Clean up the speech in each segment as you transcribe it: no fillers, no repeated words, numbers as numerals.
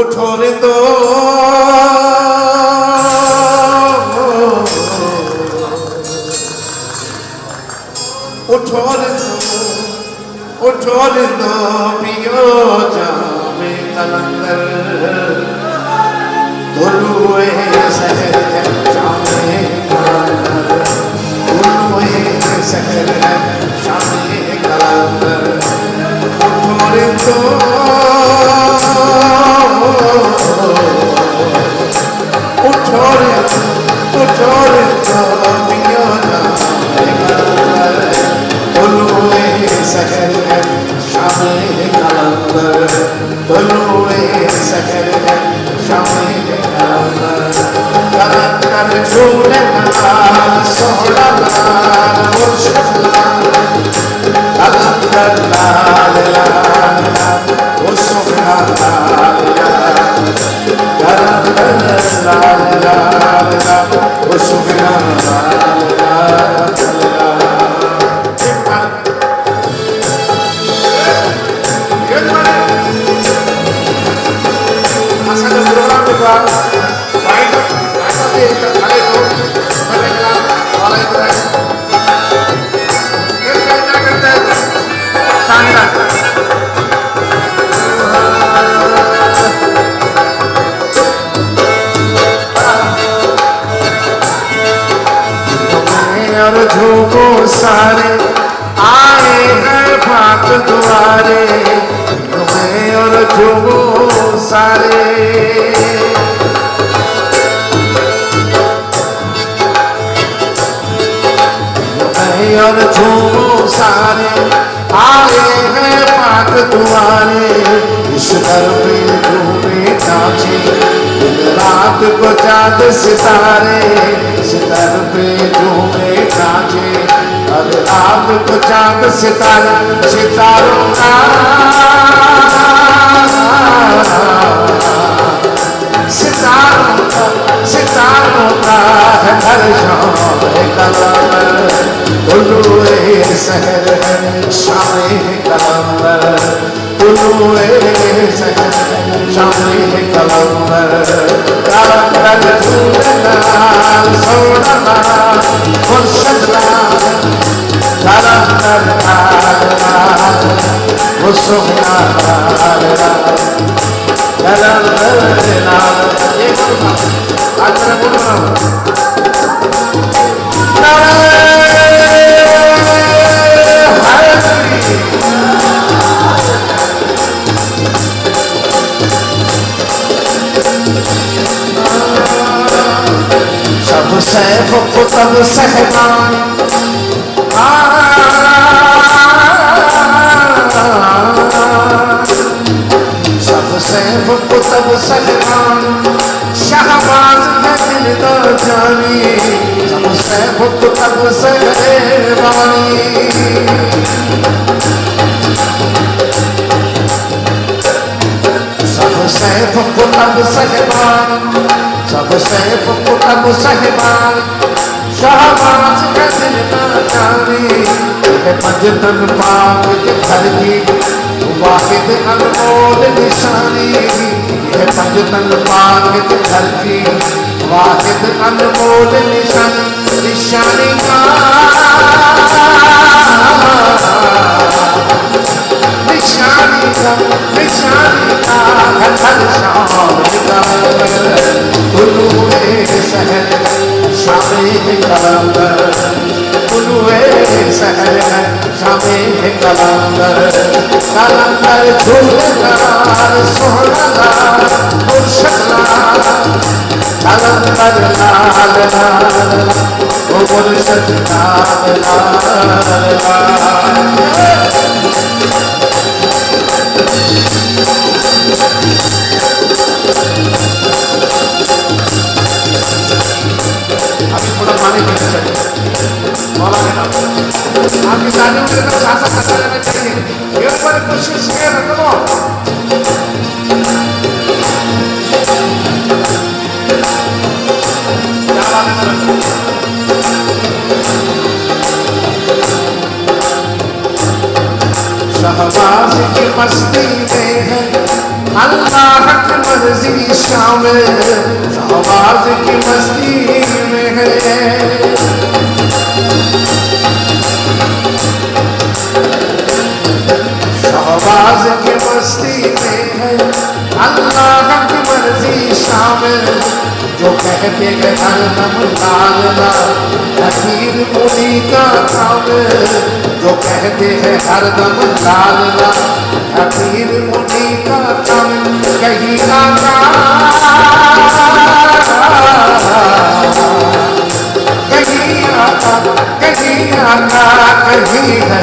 उठो रे तो उठो रे तो पियो जामे कलंदर दुलुए शहर है शामे कलंदर दुलुए शहर है शामे कलंदर उठो रे तो उठो रे तो पियो जामे कलंदर दुलुए शहर है शामे कलंदर दुलुए शहर है शामे कलंदर कलंदर झूले लाल सोहरा लाल मुर्शद लाल कलंदर लाल लाल वो सोहरा लाल लाल कलंदर लाल लाल वो सोहरा लाल लाल और झूमो सारे आए हैं भाग दुआरे तुम्हें और झूमो सारे और झूमो सारे आए हैं भाग दुआरे इस दर पे झूमे नाचे रात को चाँद सितारे इस दर पे झूमे नाचे और रात को चाँद सितारे सितारों का सितारों का है हर शाम कलंदर दुलुए शहर है शामे कलंदर दुलुए शहर शामे कलंदर कलंदर झूले लाल सोहरा लाल मुर्शद लाल कलंदर लाल लाल वो सोहरा लाल लाल कलंदर लाल आज मैं बोल रहा हूँ सब सैफ को तब सहबान सब सैफ को तब सहबान शाहबाज है दिल दो जानी सब सैफ को तब सहबानी सब सैफ को तब सहबान सब सैफ को तब सहबान शाहबाज है दिल दो जानी पंजतन पाक के घर की वाहिद अनमोल निशानी है पंजतन पाक के घर की वाहिद अनमोल निशानी निशानी का है हर शाम कलंदर दुलुए शहर शामे कलंदर दुलुए शहर है शामे कलंदर कलंदर झूले लाल सोहरा लाल मुर्शद लाल कलंदर लाल लाल वो मुर्शद लाल लाल अभी थोड़ा पानी पीना चाहिए आपकी शादी में तो शासन करना चाहिए। कोशिश कर दो शहबाज की मस्ती में है अल्लाह की मर्जी शामिल शहबाज की मस्ती में है शहबाज की मस्ती में है अल्लाह की मर्जी शामिल जो कहते हैं हरदम लाल लाल हकीर उन्हीं का काम जो कहते हैं हरदम लाल लाल हकीर उन्हीं का काम कहीं आका कहीं आका कहीं आका कहीं है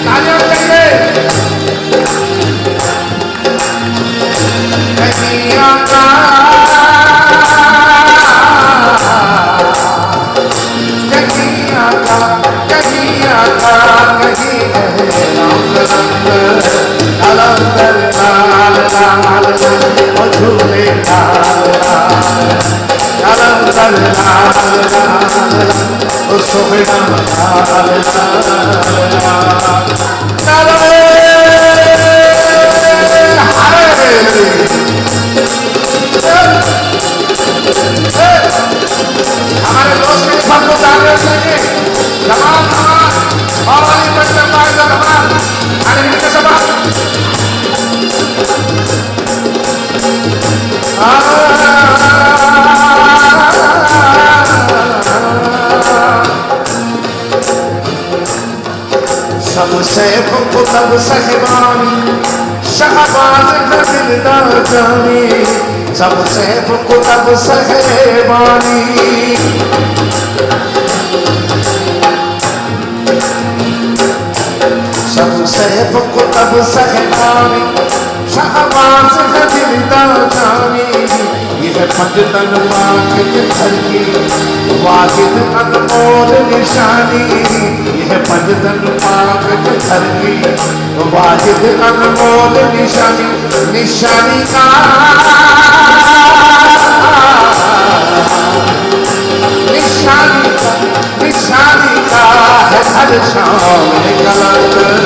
तालियां चाहिए कहीं आका कहीं आका कहीं आका कहीं है अलंदर लाल लाल ओ झूले लाल लाल अलंदर लाल लाल ओ सोहना लाल लाल हमारे दोस्त के सबको सामने रखेंगे जवान जवान और ये बच्चे मार जवान अरे इनके जवान सबसे कुतब सहबानी शहबाज का दिलदार जानी सबसे कुतब सहबानी सबसे कुतब सहबानी शहबाज का दिलदार जानी यह पंजतन पाक के घर की वाहिद अनमोल निशानी यह पंजतन पाक के घर की वाहिद अनमोल निशानी निशानी का निशानी का है हर शाम कलंदर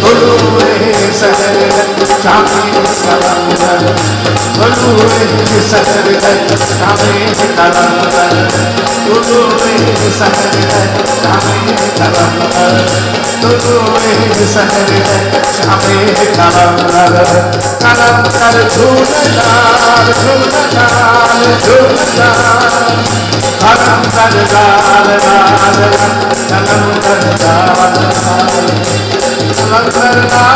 हुलूए सहर शामी कलंदर हुलूए सहर शामी कलंदर हुलूए सहर शामी कलंदर हुलूए सहर शामी कलंदर कलंदर झूलदार झूलदार झूलदार कलंदर लाल लाल कलंदर लाल लाल कलंदर लाल